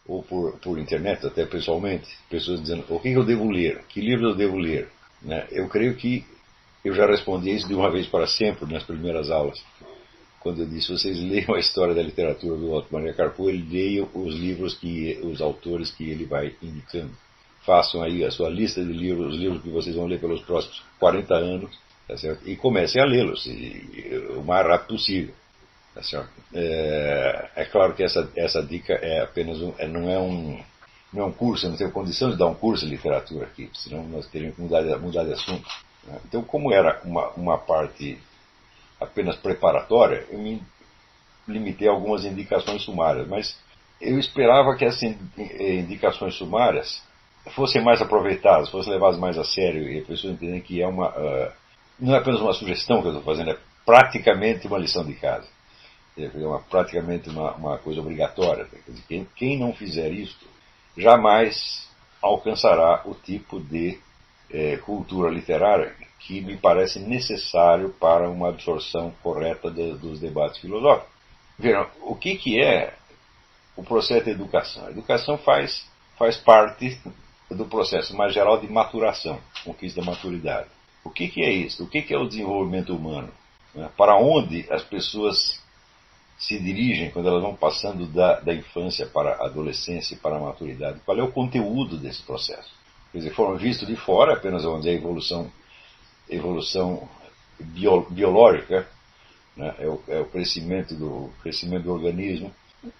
ou por internet, até pessoalmente, pessoas dizendo o que eu devo ler, que livro eu devo ler. Né? Eu creio que eu já respondi isso de uma vez para sempre nas primeiras aulas, quando eu disse: vocês leiam a história da literatura do Otto Maria Carpo e leiam os livros, os autores que ele vai indicando. Façam aí a sua lista de livros, os livros que vocês vão ler pelos próximos 40 anos, tá certo? E comecem a lê-los o mais rápido possível. Tá certo? É claro que essa dica é apenas não é um curso. Eu não tenho condição de dar um curso de literatura aqui, senão nós teríamos que mudar de assunto. Né? Então, como era uma parte apenas preparatória, eu me limitei a algumas indicações sumárias, mas eu esperava que essas indicações sumárias fossem mais aproveitadas, fossem levadas mais a sério, e as pessoas entenderem que não é apenas uma sugestão que eu estou fazendo, é praticamente uma lição de casa. Praticamente uma coisa obrigatória. Quem não fizer isto jamais alcançará o tipo de cultura literária que me parece necessário para uma absorção correta dos debates filosóficos. Vejam, o que é o processo de educação? A educação faz parte do processo mais geral de maturação, conquista da maturidade. O que é isso? O que é o desenvolvimento humano? Para onde as pessoas se dirigem quando elas vão passando da infância para a adolescência e para a maturidade? Qual é o conteúdo desse processo? Quer dizer, foram vistos de fora apenas, vamos dizer, a evolução biológica, né? É o crescimento do organismo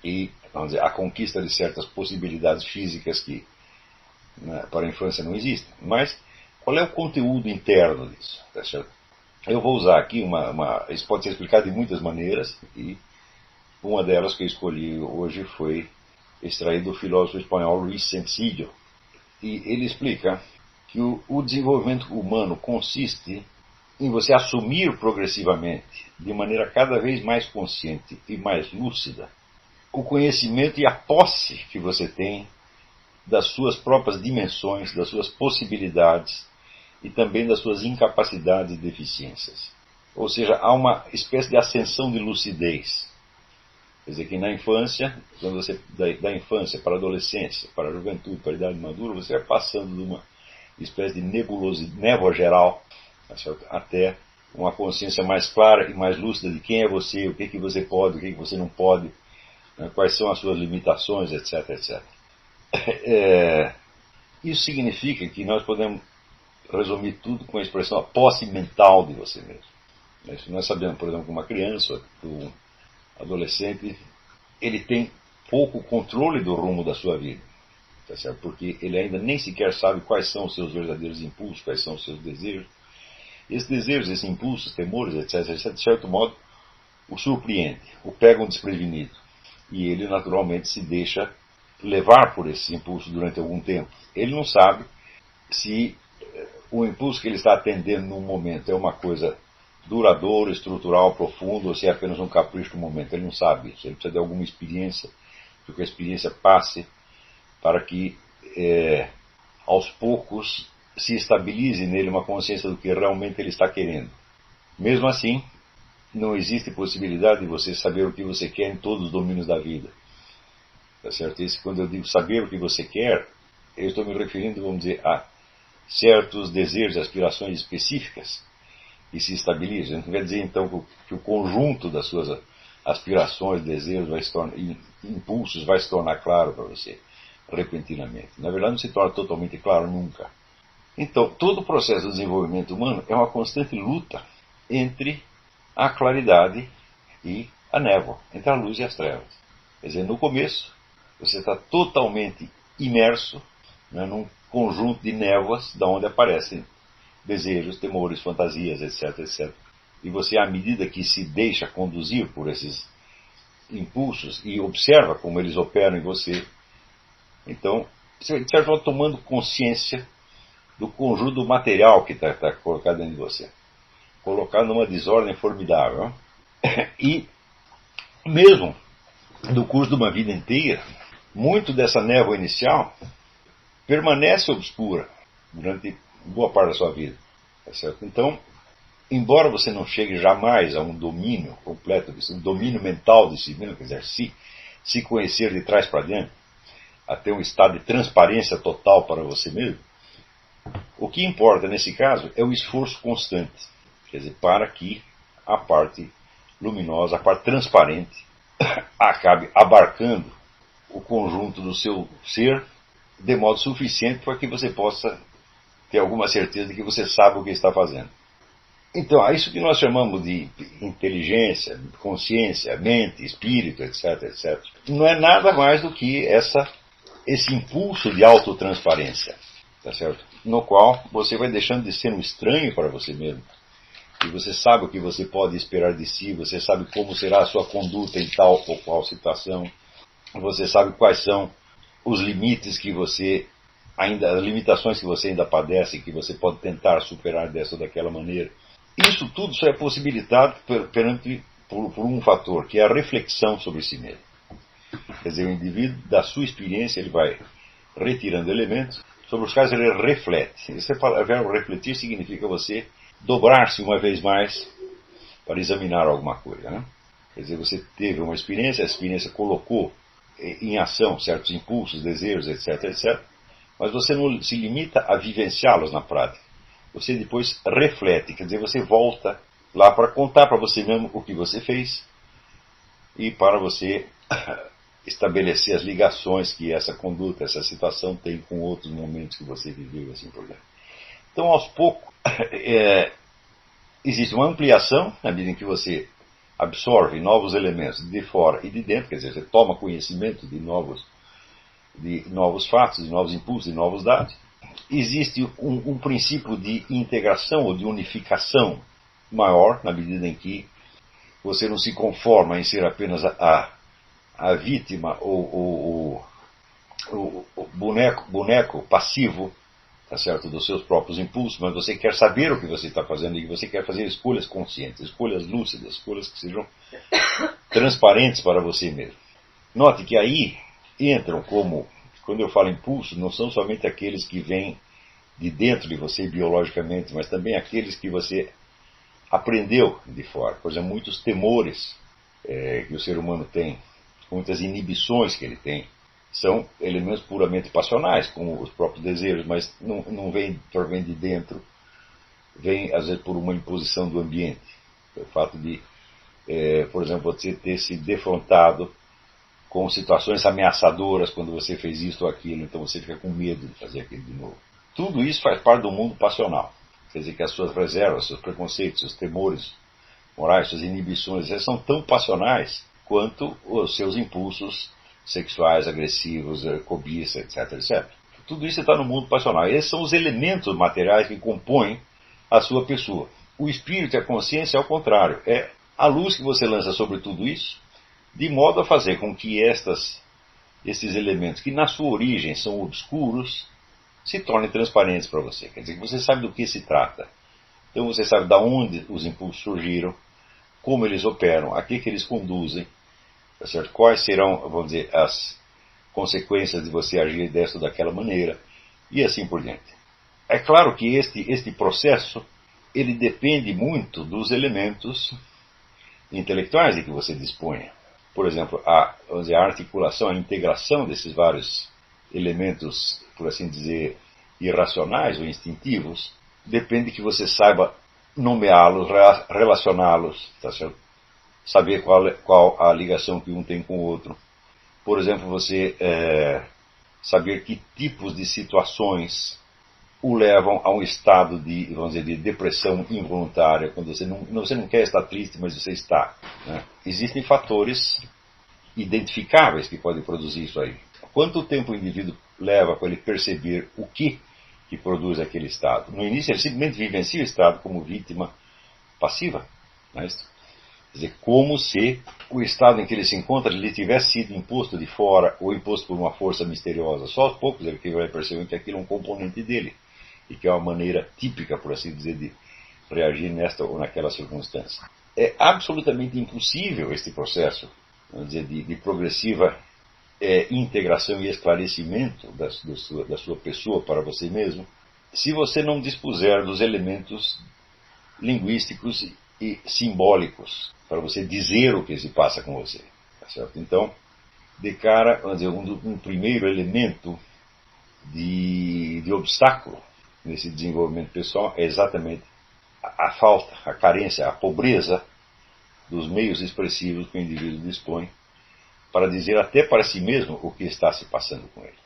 e, vamos dizer, a conquista de certas possibilidades físicas que, né, para a infância não existem. Mas qual é o conteúdo interno disso? Tá certo? Eu vou usar aqui isso pode ser explicado de muitas maneiras, e uma delas que eu escolhi hoje foi extraído do filósofo espanhol Luis Sencillo. E ele explica que o desenvolvimento humano consiste em você assumir progressivamente, de maneira cada vez mais consciente e mais lúcida, o conhecimento e a posse que você tem das suas próprias dimensões, das suas possibilidades e também das suas incapacidades e deficiências. Ou seja, há uma espécie de ascensão de lucidez. Quer dizer que na infância, quando você da infância para a adolescência, para a juventude, para a idade madura, você vai passando de uma espécie de névoa geral, tá certo? Até uma consciência mais clara e mais lúcida de quem é você, o que você pode, o que você não pode, né? Quais são as suas limitações, etc, etc. Isso significa que nós podemos resumir tudo com a expressão a posse mental de você mesmo. Nós sabemos, por exemplo, que uma criança, um adolescente, ele tem pouco controle do rumo da sua vida, tá certo? Porque ele ainda nem sequer sabe quais são os seus verdadeiros impulsos, quais são os seus desejos. Esses desejos, esses impulsos, temores, etc, etc, de certo modo, o surpreende, o pegam desprevenido. E ele, naturalmente, se deixa levar por esses impulsos durante algum tempo. Ele não sabe se o impulso que ele está atendendo num momento é uma coisa duradoura, estrutural, profunda, ou se é apenas um capricho do momento. Ele não sabe isso. Ele precisa de alguma experiência, que a experiência passe para que, aos poucos, se estabilize nele uma consciência do que realmente ele está querendo. Mesmo assim, não existe possibilidade de você saber o que você quer em todos os domínios da vida. Tá certo? Quando eu digo saber o que você quer, eu estou me referindo, vamos dizer, a certos desejos e aspirações específicas que se estabilizam. Não quer dizer, então, que o conjunto das suas aspirações, desejos, impulsos vai se tornar claro para você repentinamente. Na verdade, não se torna totalmente claro nunca. Então, todo o processo de desenvolvimento humano é uma constante luta entre a claridade e a névoa, entre a luz e as trevas. Quer dizer, no começo, você está totalmente imerso, né, num conjunto de névoas da onde aparecem desejos, temores, fantasias, etc, etc. E você, à medida que se deixa conduzir por esses impulsos e observa como eles operam em você, então, você de certo modo tomando consciência do conjunto material que está colocado dentro de você, colocado numa desordem formidável. E mesmo no curso de uma vida inteira, muito dessa névoa inicial permanece obscura durante boa parte da sua vida. Tá certo? Então, embora você não chegue jamais a um domínio completo, um domínio mental de si mesmo, quer dizer, se conhecer de trás para diante, a ter um estado de transparência total para você mesmo, o que importa nesse caso é o esforço constante, quer dizer, para que a parte luminosa, a parte transparente, acabe abarcando o conjunto do seu ser de modo suficiente para que você possa ter alguma certeza de que você sabe o que está fazendo. Então, é isso que nós chamamos de inteligência, consciência, mente, espírito, etc, etc. Não é nada mais do que esse impulso de autotransparência, tá certo? No qual você vai deixando de ser um estranho para você mesmo. E você sabe o que você pode esperar de si, você sabe como será a sua conduta em tal ou qual situação, você sabe quais são os limites que você as limitações que você ainda padece, que você pode tentar superar dessa ou daquela maneira. Isso tudo só é possibilitado por um fator, que é a reflexão sobre si mesmo. Quer dizer, o indivíduo, da sua experiência, ele vai retirando elementos sobre os quais ele reflete. O verbo refletir significa você dobrar-se uma vez mais para examinar alguma coisa, né? Quer dizer, você teve uma experiência, a experiência colocou em ação certos impulsos, desejos, etc, etc, mas você não se limita a vivenciá-los na prática. Você depois reflete, quer dizer, você volta lá para contar para você mesmo o que você fez e para você estabelecer as ligações que essa conduta, essa situação tem com outros momentos que você viveu, assim por diante. Então, aos poucos, existe uma ampliação na medida em que você absorve novos elementos de fora e de dentro, quer dizer, você toma conhecimento de novos fatos, de novos impulsos, de novos dados. Existe um princípio de integração ou de unificação maior, na medida em que você não se conforma em ser apenas a vítima ou o boneco passivo, tá certo, dos seus próprios impulsos, mas você quer saber o que você está fazendo e você quer fazer escolhas conscientes, escolhas lúcidas, escolhas que sejam transparentes para você mesmo. Note que aí entram como, quando eu falo impulso, não são somente aqueles que vêm de dentro de você biologicamente, mas também aqueles que você aprendeu de fora. Por exemplo, muitos temores que o ser humano tem, muitas inibições que ele tem, são elementos puramente passionais, como os próprios desejos, mas não vem de dentro, vem às vezes por uma imposição do ambiente. O fato de, por exemplo, você ter se defrontado com situações ameaçadoras quando você fez isso ou aquilo, então você fica com medo de fazer aquilo de novo. Tudo isso faz parte do mundo passional. Quer dizer que as suas reservas, seus preconceitos, seus temores morais, suas inibições, elas são tão passionais quanto os seus impulsos sexuais, agressivos, cobiça, etc, etc. Tudo isso está no mundo passional. Esses são os elementos materiais que compõem a sua pessoa. O espírito e a consciência, ao contrário, é a luz que você lança sobre tudo isso, de modo a fazer com que esses elementos, que na sua origem são obscuros, se tornem transparentes para você. Quer dizer que você sabe do que se trata. Então você sabe de onde os impulsos surgiram, como eles operam, a que eles conduzem, tá certo? Quais serão, vamos dizer, as consequências de você agir desta ou daquela maneira, e assim por diante. É claro que este processo, ele depende muito dos elementos intelectuais de que você disponha. Por exemplo, vamos dizer, a articulação, a integração desses vários elementos, por assim dizer, irracionais ou instintivos, depende que você saiba nomeá-los, relacioná-los, tá certo? Saber qual a ligação que um tem com o outro. Por exemplo, você saber que tipos de situações o levam a um estado de, vamos dizer, de depressão involuntária, quando você não quer estar triste, mas você está, né? Existem fatores identificáveis que podem produzir isso aí. Quanto tempo o indivíduo leva para ele perceber o que produz aquele estado? No início ele simplesmente vivencia o estado como vítima passiva, né? Quer dizer, como se o estado em que ele se encontra lhe tivesse sido imposto de fora ou imposto por uma força misteriosa. Só aos poucos ele vai perceber que aquilo é um componente dele e que é uma maneira típica, por assim dizer, de reagir nesta ou naquela circunstância. É absolutamente impossível este processo, vamos dizer, de progressiva integração e esclarecimento da sua pessoa para você mesmo, se você não dispuser dos elementos linguísticos e simbólicos para você dizer o que se passa com você. Tá certo? Então, de cara, vamos dizer, um primeiro elemento de obstáculo nesse desenvolvimento pessoal é exatamente a falta, a carência, a pobreza dos meios expressivos que o indivíduo dispõe para dizer até para si mesmo o que está se passando com ele.